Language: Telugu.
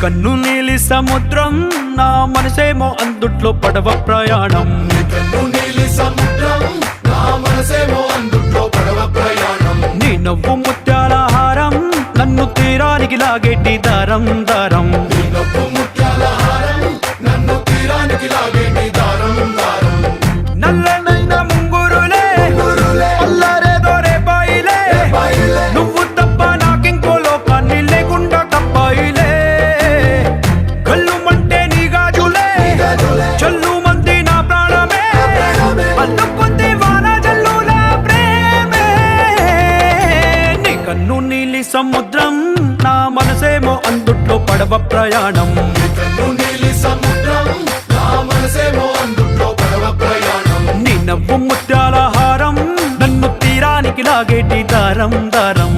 కన్ను నీలి సముద్రం నా మనసేమో అందుట్లో పడవ ప్రయాణం. కన్ను నీలి సముద్రం నా మనసేమో అందుట్లో పడవ ప్రయాణం. నీ నవ్వు ముత్యాల హారం నన్ను తీరానికి లాగేటి దారం దారం. నీ నవ్వు ముత్యాల హారం నన్ను తీరానికి లాగేటి దారం దారం. నల్లనైన ముంగురులే అల్లారేదో రేపాయిలే, నువ్వు తప్ప నాకింకో లోకాన్ని లేకుండా తప్పాయిలే. కళ్ళుమంటే నీ గాజులే చల్లు మంది నా ప్రాణమే, అల్లుకుంది వాన జల్లుల ప్రేమే. నీ కన్ను నీలి సముద్రం నా మనసేమో అందుట్లో పడవ ప్రయాణం. కన్ను నీలి సముద్రం నా మనసేమో అందుట్లో పడవ ప్రయాణం. నీ నవ్వు ముత్యాల హారం నన్ను తీరానికి లాగేటి దారం దారం.